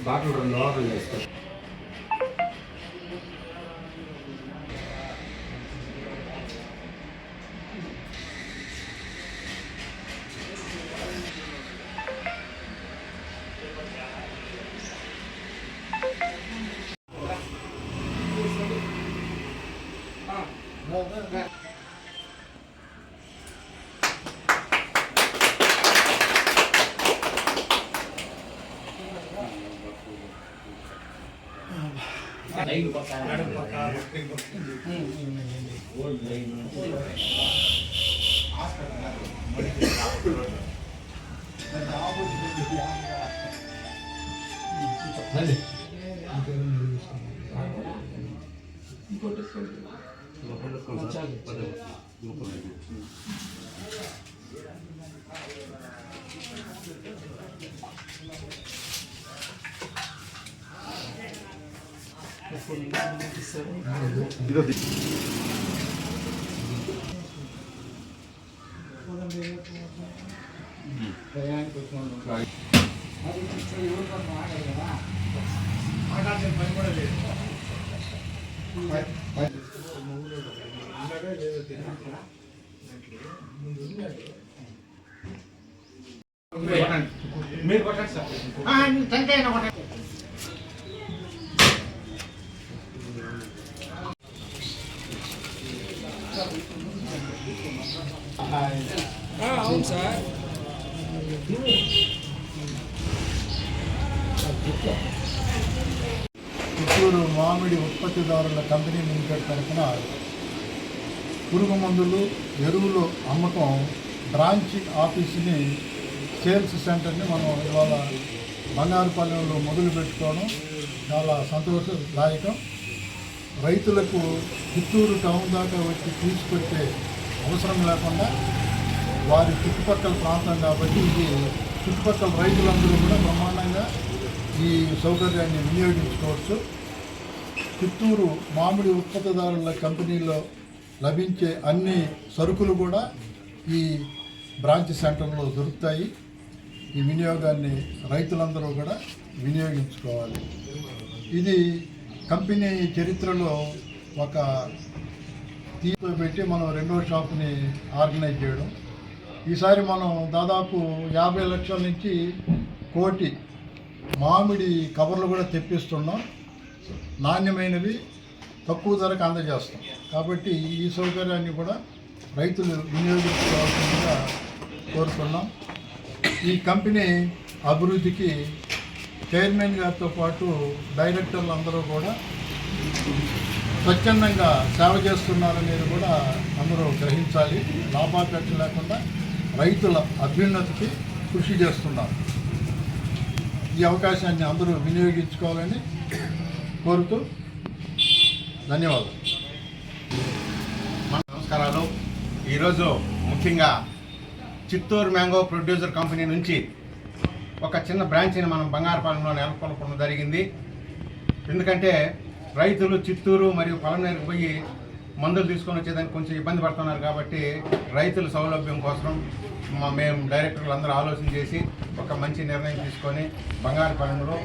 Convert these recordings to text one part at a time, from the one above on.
Bottle 2 order చేస్తారు. Line పక్క old line మీరు కొట్టండి సార్. అవును సార్. చిత్తూరు మామిడి ఉత్పత్తిదారుల కంపెనీ లిమిటెడ్ తరఫున పురుగు మందులు ఎరువులు అమ్మకం బ్రాంచ్ ఆఫీస్ని సేల్స్ సెంటర్ని మనం ఇవాళ బంగారుపాలెంలో మొదలు పెట్టుకోవడం చాలా సంతోషదాయకం. రైతులకు చిత్తూరు టౌన్ దాకా వచ్చి తీసుకొచ్చే అవసరం లేకుండా వారి చుట్టుపక్కల ప్రాంతం కాబట్టి ఇది చుట్టుపక్కల రైతులందరూ కూడా బ్రహ్మాండంగా ఈ సౌకర్యాన్ని వినియోగించుకోవచ్చు. చిత్తూరు మామిడి ఉత్పత్తిదారుల కంపెనీలో లభించే అన్ని సరుకులు కూడా ఈ బ్రాంచ్ సెంటర్లో దొరుకుతాయి. ఈ వినియోగాన్ని రైతులందరూ కూడా వినియోగించుకోవాలి. ఇది కంపెనీ చరిత్రలో ఒక తీర్పు పెట్టి మనం 2వ షాప్ని ఆర్గనైజ్ చేయడం. ఈసారి మనం దాదాపు 50 లక్షల నుంచి 1 కోటి మామిడి కవర్లు కూడా తెప్పిస్తున్నాం. నాణ్యమైనవి తక్కువ ధరకు అందజేస్తాం. కాబట్టి ఈ సౌకర్యాన్ని కూడా రైతులు వినియోగించుకోవాల్సిందిగా కోరుతున్నాం. ఈ కంపెనీ అభివృద్ధికి చైర్మన్ గారితో పాటు డైరెక్టర్లు అందరూ కూడా స్వచ్ఛందంగా సేవ చేస్తున్నారనేది కూడా అందరూ గ్రహించాలి. లాభాపేక్ష లేకుండా రైతుల అభ్యున్నతికి కృషి చేస్తున్నారు. ఈ అవకాశాన్ని అందరూ వినియోగించుకోవాలని కోరుతూ ధన్యవాదాలు. నమస్కారాలు. ఈరోజు ముఖ్యంగా చిత్తూరు మ్యాంగో ప్రొడ్యూసర్ కంపెనీ నుంచి ఒక చిన్న బ్రాంచ్ని మనం బంగారుపాలెంలో నెలకొల్పడం జరిగింది. ఎందుకంటే రైతులు చిత్తూరు మరియు పలమనేరుకు పోయి మందులు తీసుకొని వచ్చేదానికి కొంచెం ఇబ్బంది పడుతున్నారు. కాబట్టి రైతుల సౌలభ్యం కోసం మేము డైరెక్టర్లు అందరూ ఆలోచన చేసి ఒక మంచి నిర్ణయం తీసుకొని బంగారుపాలెంలో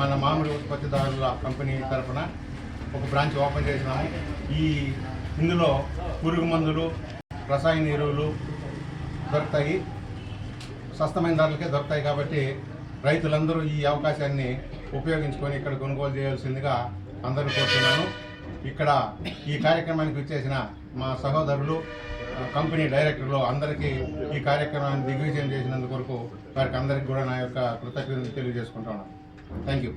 మన మామిడి ఉత్పత్తిదారుల కంపెనీ తరఫున ఒక బ్రాంచ్ ఓపెన్ చేసినాము. ఇందులో పురుగు మందులు, రసాయన ఎరువులు దొరుకుతాయి, సస్తమైన ధరలకే దొరుకుతాయి. కాబట్టి రైతులందరూ ఈ అవకాశాన్ని ఉపయోగించుకొని ఇక్కడ కొనుగోలు చేయాల్సిందిగా అందరూ కోరుతున్నాను. ఇక్కడ ఈ కార్యక్రమానికి వచ్చేసిన మా సహోదరులు, కంపెనీ డైరెక్టర్లు అందరికీ ఈ కార్యక్రమాన్ని దిగ్విజయం చేసినందుకు వారికి అందరికీ కూడా నా యొక్క కృతజ్ఞతలు తెలియజేసుకుంటున్నాను. Thank you.